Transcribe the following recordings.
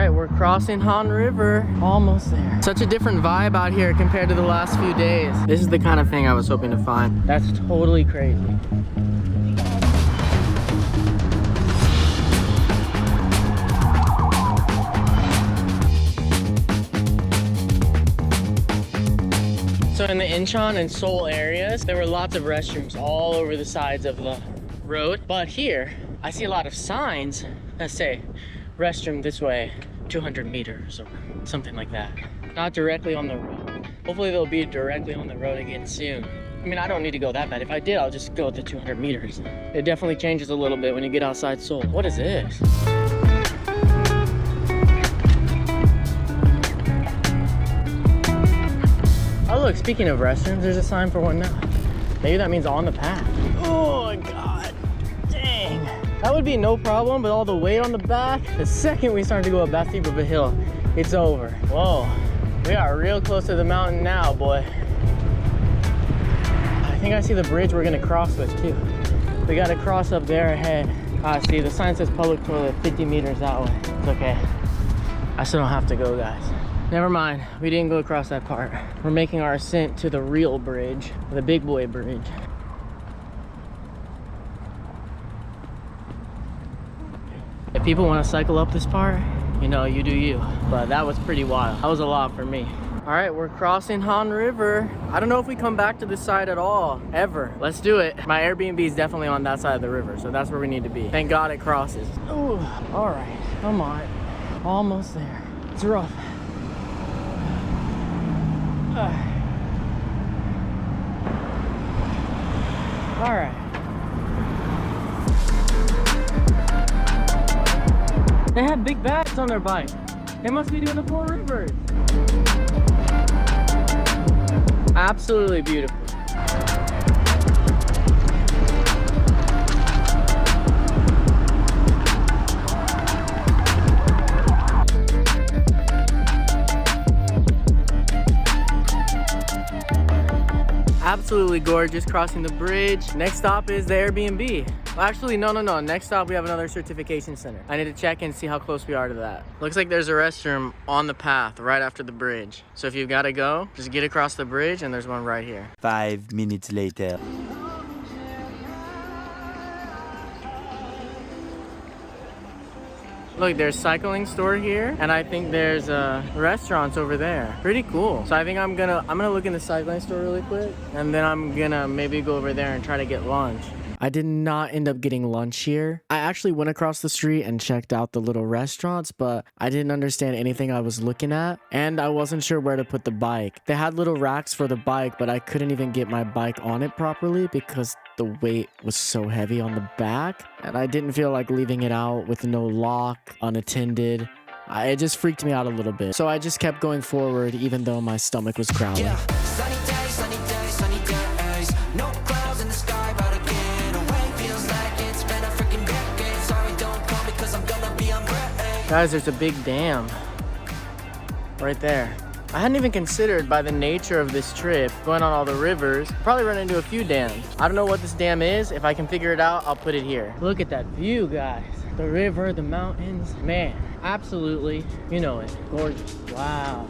right, we're crossing Han River. Almost there. Such a different vibe out here compared to the last few days. This is the kind of thing I was hoping to find. That's totally crazy. So in the Incheon and Seoul areas, there were lots of restrooms all over the sides of the road. But here, I see a lot of signs that say restroom this way, 200 meters or something like that. Not directly on the road. Hopefully they'll be directly on the road again soon. I mean, I don't need to go that bad. If I did, I'll just go the 200 meters. It definitely changes a little bit when you get outside Seoul. What is this? Oh look, speaking of restrooms, there's a sign for one now. Maybe that means on the path. Oh my God, dang. That would be no problem, but all the weight on the back, the second we start to go up that steep of a hill, it's over. Whoa, we are real close to the mountain now, boy. I think I see the bridge we're gonna cross with too. We gotta cross up there ahead. See, the sign says public toilet 50 meters that way. It's okay. I still don't have to go, guys. Never mind, we didn't go across that part. We're making our ascent to the real bridge, the big boy bridge. If people want to cycle up this part, you know, you do you. But that was pretty wild. That was a lot for me. All right, we're crossing Han River. I don't know if we come back to this side at all, ever. Let's do it. My Airbnb is definitely on that side of the river, so that's where we need to be. Thank God it crosses. Ooh, all right, come on. Almost there. It's rough. All right. They have big bags on their bike. They must be doing the 4 rivers. Absolutely beautiful. Absolutely gorgeous, crossing the bridge. Next stop is the Airbnb. Well, actually, no. Next stop, we have another certification center. I need to check and see how close we are to that. Looks like there's a restroom on the path right after the bridge. So if you've got to go, just get across the bridge and there's one right here. 5 minutes later. Look, there's a cycling store here, and I think there's restaurants over there. Pretty cool. So I think I'm gonna look in the cycling store really quick, and then I'm gonna maybe go over there and try to get lunch. I did not end up getting lunch here. I actually went across the street and checked out the little restaurants, but I didn't understand anything I was looking at, and I wasn't sure where to put the bike. They had little racks for the bike, but I couldn't even get my bike on it properly because the weight was so heavy on the back, and I didn't feel like leaving it out with no lock, unattended. It just freaked me out a little bit. So I just kept going forward even though my stomach was growling. Yeah. Sunny days, sunny days, sunny days. No clouds in the sky, but again, away feels like it's been a freaking decade. Sorry, don't call me cause I'm gonna be on break. Guys, there's a big dam right there. I hadn't even considered, by the nature of this trip, going on all the rivers, probably run into a few dams. I don't know what this dam is. If I can figure it out, I'll put it here. Look at that view, guys. The river, the mountains, man, absolutely, you know it, gorgeous. Wow.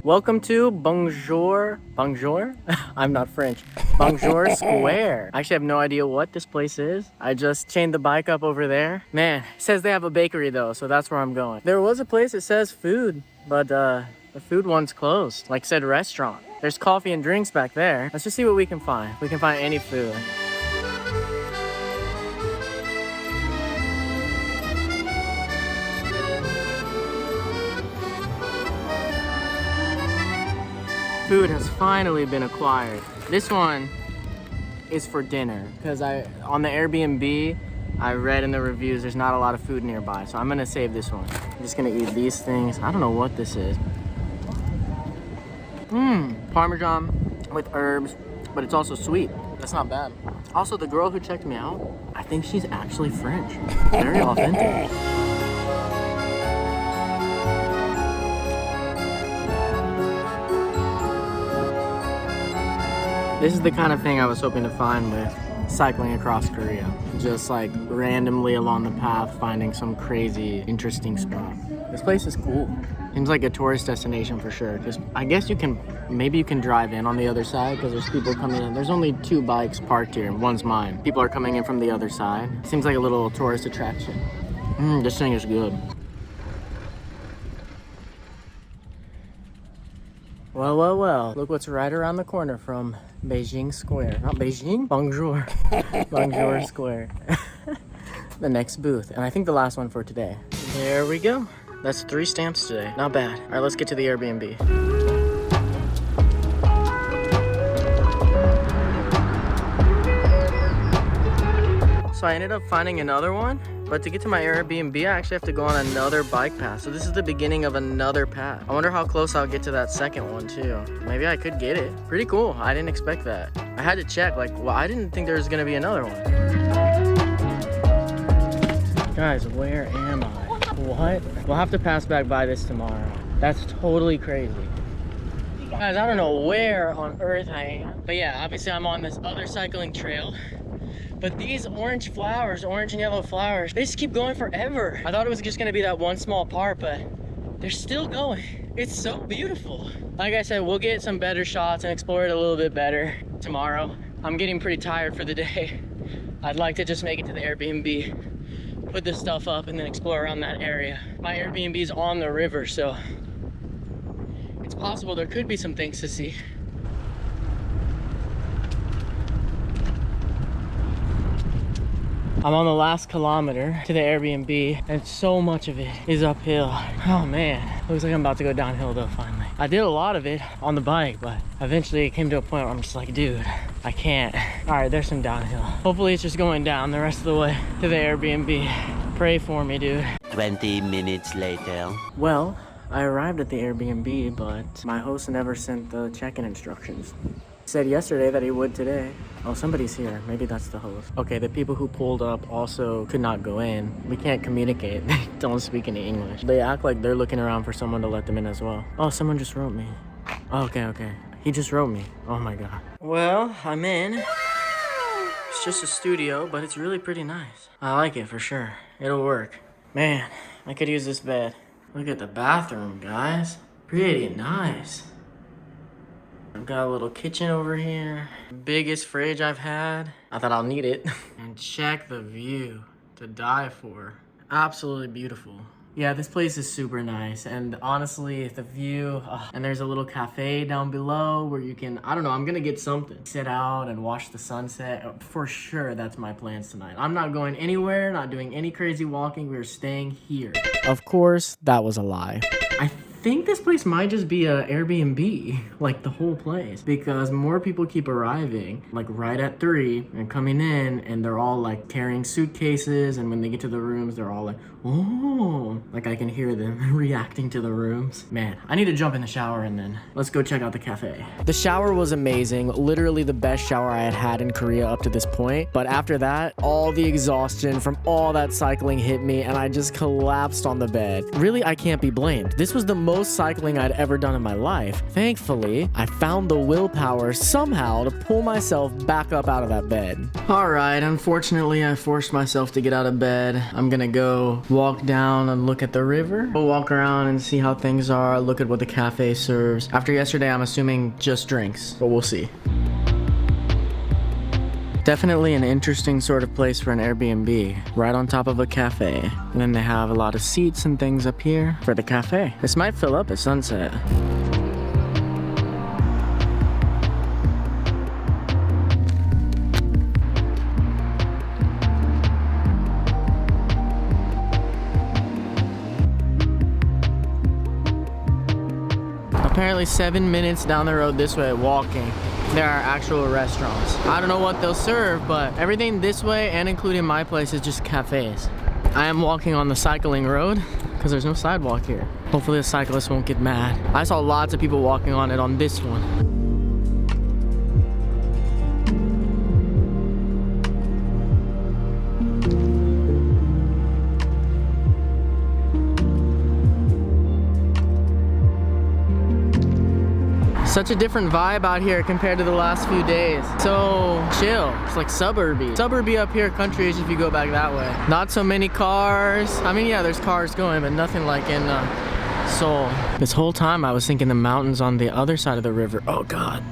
Welcome to Bonjour. I'm not French. Bonjour Square. I actually have no idea what this place is. I just chained the bike up over there. Man, it says they have a bakery though, so that's where I'm going. There was a place that says food, but the food one's closed. Like said restaurant. There's coffee and drinks back there. Let's just see what we can find. We can find any food. Food has finally been acquired. This one is for dinner because on the Airbnb, I read in the reviews there's not a lot of food nearby, so I'm gonna save this one. I'm just gonna eat these things. I don't know what this is. Parmesan with herbs, but it's also sweet. That's not bad. Also, the girl who checked me out, I think she's actually French. Very authentic. This is the kind of thing I was hoping to find with cycling across Korea. Just like randomly along the path, finding some crazy, interesting spot. This place is cool. Seems like a tourist destination for sure. Because I guess maybe you can drive in on the other side because there's people coming in. There's only 2 bikes parked here. One's mine. People are coming in from the other side. Seems like a little tourist attraction. This thing is good. Well, well, well. Look what's right around the corner from Beijing Square. Not Beijing? Bonjour. Bonjour Square. The next booth. And I think the last one for today. There we go. That's 3 stamps today. Not bad. All right, let's get to the Airbnb. So I ended up finding another one. But to get to my Airbnb, I actually have to go on another bike path. So this is the beginning of another path. I wonder how close I'll get to that second one too. Maybe I could get it. Pretty cool. I didn't expect that. I had to check, like, well, I didn't think there was gonna be another one. Guys, where am I? What? We'll have to pass back by this tomorrow. That's totally crazy. Guys, I don't know where on earth I am. But yeah, obviously I'm on this other cycling trail. But these orange flowers, orange and yellow flowers, they just keep going forever. I thought it was just gonna be that one small part, but they're still going. It's so beautiful. Like I said, we'll get some better shots and explore it a little bit better tomorrow. I'm getting pretty tired for the day. I'd like to just make it to the Airbnb, put this stuff up, and then explore around that area. My Airbnb is on the river, so it's possible there could be some things to see. I'm on the last kilometer to the Airbnb, and so much of it is uphill. Oh man, looks like I'm about to go downhill though, finally. I did a lot of it on the bike, but eventually it came to a point where I'm just like, dude, I can't. All right, there's some downhill. Hopefully it's just going down the rest of the way to the Airbnb. Pray for me, dude. 20 minutes later. Well, I arrived at the Airbnb, but my host never sent the check-in instructions. Said yesterday that he would today. Oh, somebody's here. Maybe that's the host. Okay, the people who pulled up also could not go in. We can't communicate. They don't speak any English. They act like they're looking around for someone to let them in as well. Oh, someone just wrote me. Oh, okay. He just wrote me. Oh my god. Well, I'm in. It's just a studio, but it's really pretty nice. I like it for sure. It'll work. Man, I could use this bed. Look at the bathroom, guys. Pretty nice. I've got a little kitchen over here. Biggest fridge I've had. I thought I'll need it. And check the view. To die for. Absolutely beautiful. Yeah, this place is super nice. And honestly, the view, and there's a little cafe down below where you can, I don't know, I'm gonna get something. Sit out and watch the sunset. For sure, that's my plans tonight. I'm not going anywhere, not doing any crazy walking. We're staying here. Of course, that was a lie. I think this place might just be a Airbnb, like the whole place, because more people keep arriving, like right at 3 and coming in, and they're all like carrying suitcases, and when they get to the rooms, they're all like, oh, like I can hear them reacting to the rooms. Man, I need to jump in the shower and then let's go check out the cafe. The shower was amazing, literally the best shower I had had in Korea up to this point, but after that, all the exhaustion from all that cycling hit me and I just collapsed on the bed. Really, I can't be blamed. This was the most cycling I'd ever done in my life. Thankfully, I found the willpower somehow to pull myself back up out of that bed. All right, unfortunately, I forced myself to get out of bed. I'm gonna go walk down and look at the river. We'll walk around and see how things are, look at what the cafe serves. After yesterday, I'm assuming just drinks, but we'll see. Definitely an interesting sort of place for an Airbnb, right on top of a cafe. And then they have a lot of seats and things up here for the cafe. This might fill up at sunset. Apparently 7 minutes down the road this way walking, there are actual restaurants. I don't know what they'll serve, but everything this way and including my place is just cafes. I am walking on the cycling road because there's no sidewalk here. Hopefully the cyclists won't get mad. I saw lots of people walking on it on this one. Such a different vibe out here compared to the last few days. So chill. It's like suburby. Suburby up here, country-ish if you go back that way. Not so many cars. I mean, yeah, there's cars going, but nothing like in Seoul. This whole time I was thinking the mountains on the other side of the river, oh God,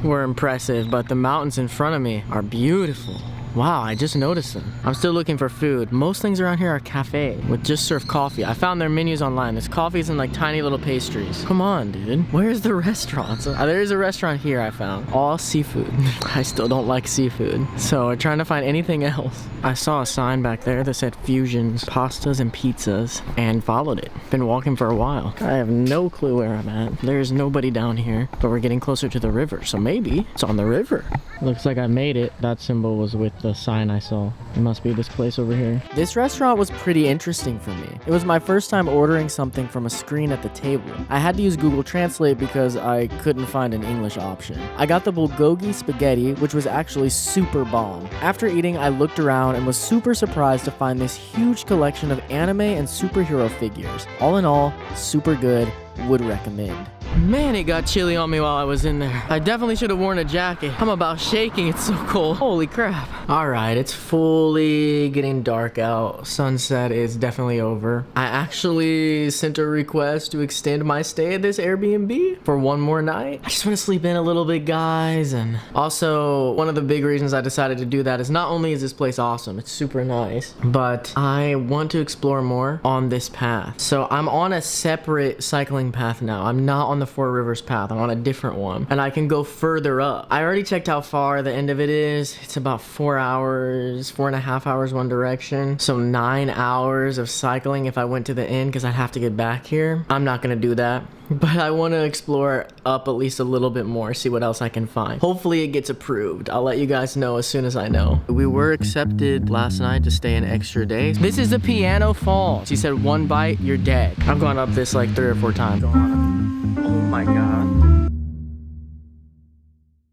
were impressive, but the mountains in front of me are beautiful. Wow, I just noticed them. I'm still looking for food. Most things around here are cafe with just serve coffee. I found their menus online. There's coffees and like tiny little pastries. Come on, dude. Where's the restaurants? There is a restaurant here I found. All seafood. I still don't like seafood. So I'm trying to find anything else. I saw a sign back there that said Fusions, pastas and pizzas, and followed it. Been walking for a while. I have no clue where I'm at. There's nobody down here, but we're getting closer to the river. So maybe it's on the river. Looks like I made it. That symbol was with the sign I saw. It must be this place over here. This restaurant was pretty interesting for me. It was my first time ordering something from a screen at the table. I had to use Google Translate because I couldn't find an English option. I got the bulgogi spaghetti, which was actually super bomb. After eating, I looked around and was super surprised to find this huge collection of anime and superhero figures. All in all, super good. Would recommend. Man, it got chilly on me while I was in there. I definitely should have worn a jacket. I'm about shaking, it's so cold. Holy crap. All right, it's fully getting dark out. Sunset is definitely over. I actually sent a request to extend my stay at this Airbnb for one more night. I just want to sleep in a little bit, guys. And also, one of the big reasons I decided to do that is not only is this place awesome, it's super nice, but I want to explore more on this path. So I'm on a separate cycling path now. I'm not on the Four Rivers path. I'm on a different one, and I can go further up. I already checked how far the end of it is. It's about 4 hours, 4.5 hours one direction. So 9 hours of cycling if I went to the end, because I'd have to get back here. I'm not gonna do that, but I want to explore up at least a little bit more, see what else I can find. Hopefully it gets approved. I'll let you guys know as soon as I know. We were accepted last night to stay an extra day. This is the Piano Falls. She said 1 bite, you're dead. I've gone up this like 3 or 4 times. Oh my God.